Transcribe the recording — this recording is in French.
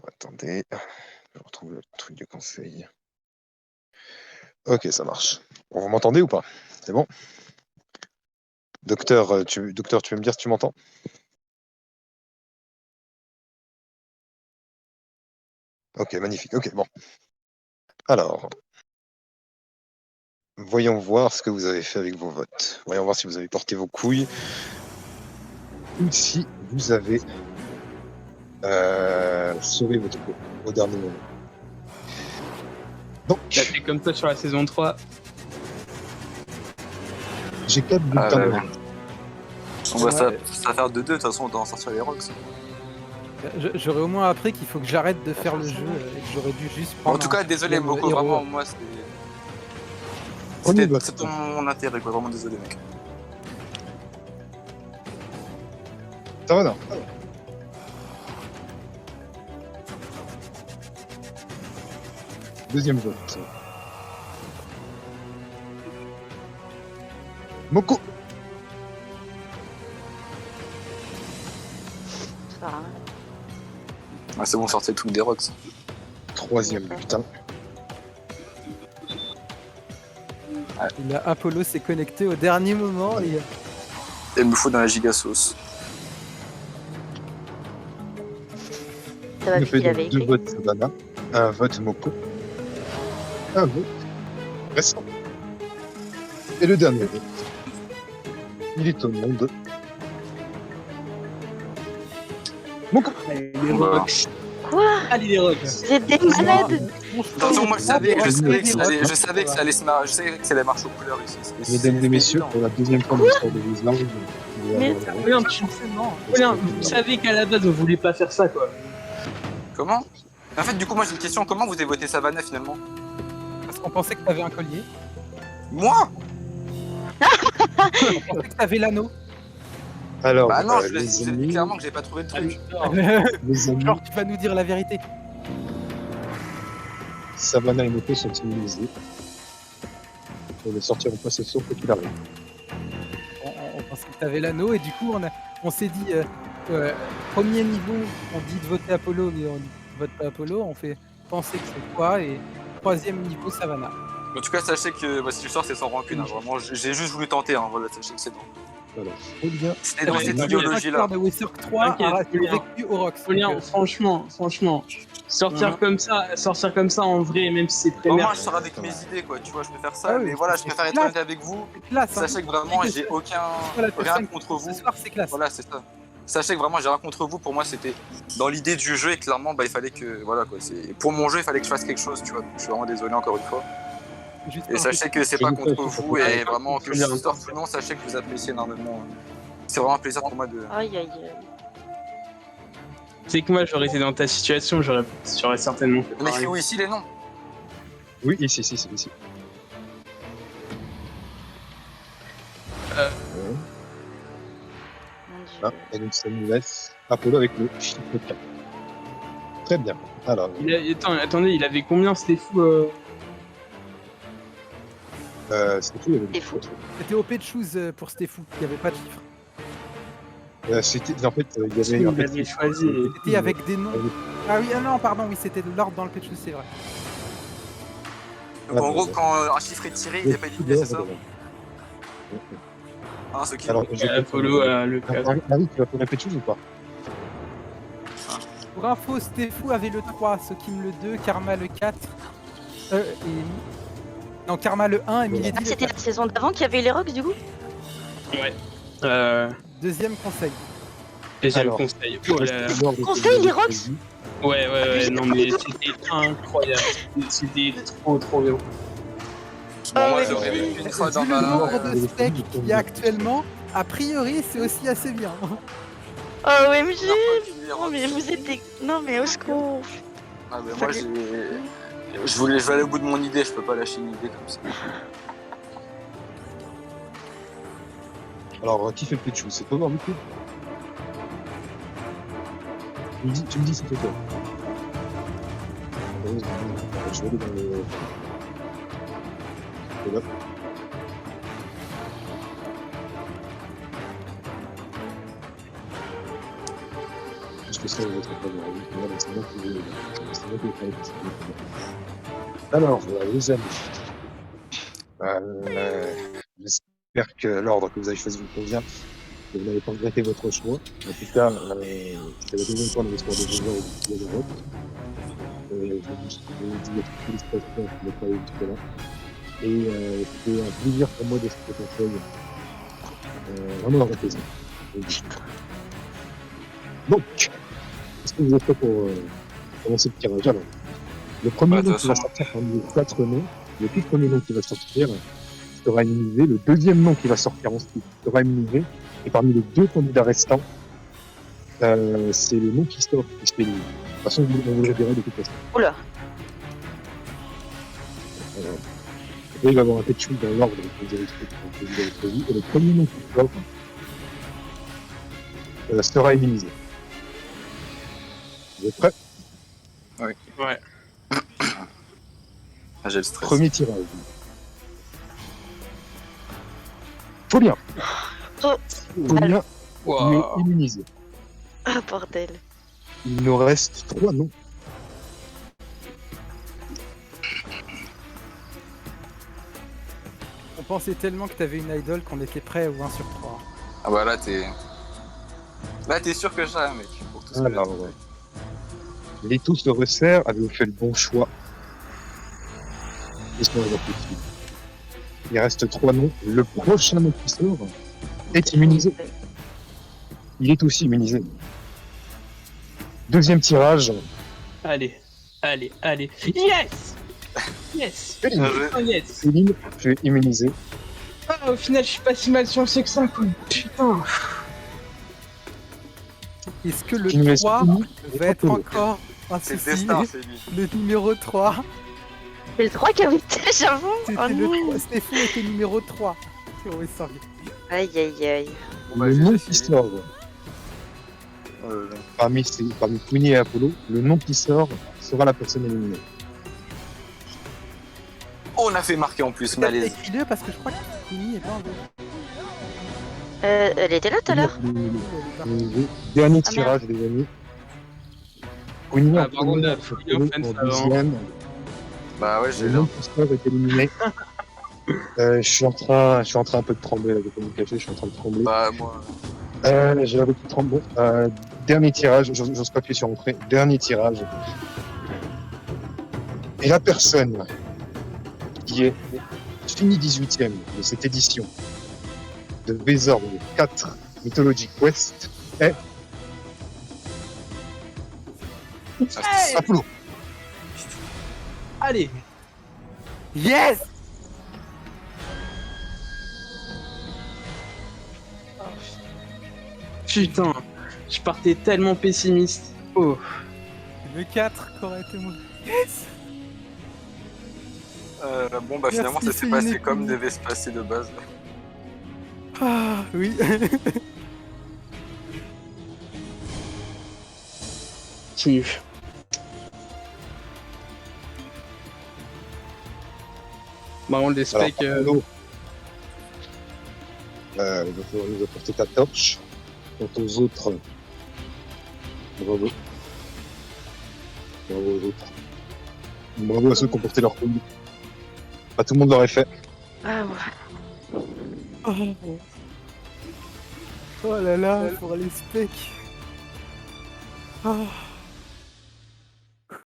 Attendez, je retrouve le truc de conseil. Ok, ça marche. Bon, vous m'entendez ou pas? C'est bon? Docteur, docteur, tu veux me dire si tu m'entends? Ok, magnifique. Ok, bon. Alors, voyons voir ce que vous avez fait avec vos votes. Voyons voir si vous avez porté vos couilles ou si vous avez sauvé votre peau au dernier moment. Donc, T'as fait comme toi sur la saison 3. j'ai 4 bulletins de vote. On va ça faire de 2, de toute façon on doit en sortir les rocks. J'aurais au moins appris qu'il faut que j'arrête de faire le jeu et que j'aurais dû juste prendre. En tout cas, désolé Moko, vraiment, moi c'était pour mon intérêt, quoi, vraiment désolé mec. Ça va, non? Deuxième vote. Moko. Ah, c'est bon, sortez le truc des rocks. Troisième bulletin. Et là, Apollo s'est connecté au dernier moment et... Il me faut dans la gigasauce. Ça va Il vite, il avait deux écrit. votes Savannah, un vote Moko, un vote récent. Et le dernier vote. Il est au monde. Moko. Allez, les rocks. Quoi? Allez, les rocks. Vous êtes des malades? Attention, moi je savais que ça allait se marrer, je savais que ça allait marcher aux couleurs ici. Mesdames et messieurs, pour la deuxième fois de l'histoire de l'Islande, Vous savez qu'à la base on voulait pas faire ça quoi. Comment? En fait, du coup, moi j'ai une question, comment vous avez voté Savannah finalement? Parce qu'on pensait que t'avais un collier. Moi? On pensait que t'avais l'anneau. alors, Bah non, je les vous ai dit amis, clairement que j'ai pas trouvé de truc. les amis, Genre, tu vas nous dire la vérité. Savannah et Moko sont immunisés. Ils ne sortiront pas ce saut quoi qu'il arrive. On pensait que t'avais l'anneau et du coup, on s'est dit... premier niveau, on dit de voter Apollo, mais on vote pas Apollo. On fait penser que c'est toi. Et troisième niveau, Savannah. En tout cas, sachez que si je sors, c'est sans rancune. Hein. Vraiment, j'ai juste voulu tenter. Hein. Voilà, sachez que c'est bon. Voilà. Très bien. C'était dans cette idéologie-là. de Wizard 3 a T'inquiète, survécu au Rox. Julien, franchement, sortir comme ça en vrai, même si c'est très Moi, merde. je sors avec mes idées, quoi. Tu vois, je peux faire ça. Ah oui, mais voilà, je préfère être honnête avec vous. Classe, hein. Sachez que vraiment, j'ai aucun rien contre vous. Ce soir, c'est classe. Voilà, c'est ça. Sachez que vraiment, j'ai rien contre vous. Pour moi, c'était dans l'idée du jeu et clairement, bah, il fallait que, voilà, quoi. Pour mon jeu, il fallait que je fasse quelque chose, tu vois. Donc, je suis vraiment désolé encore une fois. Et sachez que c'est pas contre vous et vraiment que je sorte ou non, sachez que vous appréciez énormément. C'est vraiment un plaisir pour moi de. Aïe aïe aïe. C'est que moi j'aurais été dans ta situation, j'aurais certainement fait Mais pareil. c'est où ici les noms? Oui, ici, c'est ici. Mon Dieu. Ah, et donc ça nous laisse Apollo avec le chiffre 4. Très bien. Alors, Attendez, il avait combien c'était fou c'était fou, il y avait C'était fou. C'était OP de shoes pour Stéphou, il n'y avait pas de chiffres. c'était, en fait, il y avait Il en fait, avait choisi. C'était avec des noms. Ah oui, ah non, pardon, oui, c'était de l'ordre dans le P de shoes, c'est vrai. Donc en gros, quand un chiffre est tiré, il n'est pas éliminé, c'est ça? Hein, ce qui. Alors, Apollo le 4. Marie, tu vas faire quelque chose ou pas? Pour info, Stéphou avait le 3, Sokim le 2, Karma le 4. Non, Karma le 1 et Milady Ah, le c'était 4. la saison d'avant qu'il y avait les rocks du coup? Ouais. Deuxième conseil. Déjà le Alors, conseil. Conseil, les rocks? Ouais, non mais c'était incroyable. C'était trop bien. Bon, moi ouais, j'aurais oui. vécu une fois dans Vu le nombre ma. de specs qu'il y a actuellement, a priori, c'est aussi assez bien. Oh OMG! Non mais vous êtes des... Non mais au secours! Ah, mais moi je vais aller au bout de mon idée, je peux pas lâcher une idée comme ça. Alors, qui fait le pitch? C'est toi, Barbecue? Tu me dis, c'est toi. Je vais aller dans le. Là. Parce que ça, on va être pas voir. Voilà, c'est moi qui vais faire les petits trucs. Alors, les amis. J'espère que l'ordre que vous avez choisi vous convient. Que vous n'avez pas regretté votre choix. En tout cas, c'est la deuxième fois dans l'histoire de Géant et de l'Europe. Je vous dis félicitations pour le travail jusque-là. Et c'était un plaisir pour moi de ce conseil. Vraiment un plaisir. Donc, est-ce que vous êtes prêts pour commencer le tirage? Alors, le premier nom qui va sortir parmi les 4 noms, le tout premier nom qui va sortir sera immunisé. Le deuxième nom qui va sortir ensuite sera immunisé. Et parmi les 2 candidats restants, c'est le nom qui sort qui se fait éliminer. De toute façon, on vous le verra de toute façon. Oula. Après, il va y avoir un petit chou dans l'ordre que vous avez choisi. Et le premier nom qui sort sera immunisé. Vous êtes prêts? Ouais. Ah, j'ai le stress. Premier tirage. Folien. Oh. Folien, Wow. il est immunisé. Ah, bordel. Il nous reste 3 noms. On pensait tellement que t'avais une idole qu'on était prêt au 1 sur 3. Ah bah là, t'es. Là, t'es sûr que j'ai un mec. Pour tout ce que Alors, les tous de resserre avaient fait le bon choix. Laisse-moi voir tout de suite. Il reste 3 noms. Le prochain nom qui sort est immunisé. Il est aussi immunisé. Deuxième tirage. Allez, allez, allez. Yes! Yes! Féline, Oh yes! Féline, tu es immunisé. Ah, au final, je suis pas si mal sciences que ça, quoi. Putain! Est-ce que le Il nous reste 3 une. va être encore un c'est le souci? destin, c'est lui. Le numéro 3, C'est le 3 qui a été, j'avoue. c'était Oh le non. 3. Stéphane était numéro 3. C'est vrai, sorry. Aïe, aïe, aïe. Bon, bah, Le j'ai nom essayé. qui sort parmi Queenie et Apollo, le nom qui sort sera la personne éliminée. Oh, on a fait marquer en plus, malaise. Écris-le parce que je crois que Queenie est pas en jeu. Elle était là tout à l'heure. Dernier Ah, tirage, les amis. Queenie Ah, en pardon, premier, la Apollo folie offense, en avant. deuxième. Bah ouais, j'ai Le là. nom qui sort est éliminé. Je suis en train un peu de trembler, là, je vais pas vous le cacher, je suis en train de trembler. Bah moi. J'ai la qui tremble. Bon, dernier tirage, j'ose pas appuyer sur entrée. Dernier tirage. Et la personne qui est fini 18ème de cette édition de Vezorg 4 Mythology Quest est Apollo. Allez! Yes! Putain! Je partais tellement pessimiste. Oh! Le 4 qui aurait été moi. Yes! Bon bah finalement Merci, ça s'est c'est passé une comme épine. devait se passer de base. Ah, oui. Continue. Bah, on l'explique. Alors, Apollo, il va falloir nous apporter ta torche. Quant aux autres, bravo. Bravo aux autres. Bravo à ceux qui ont porté leur combi. Pas tout le monde l'aurait fait. Ah ouais. Oh là là, pour les specs. Ah.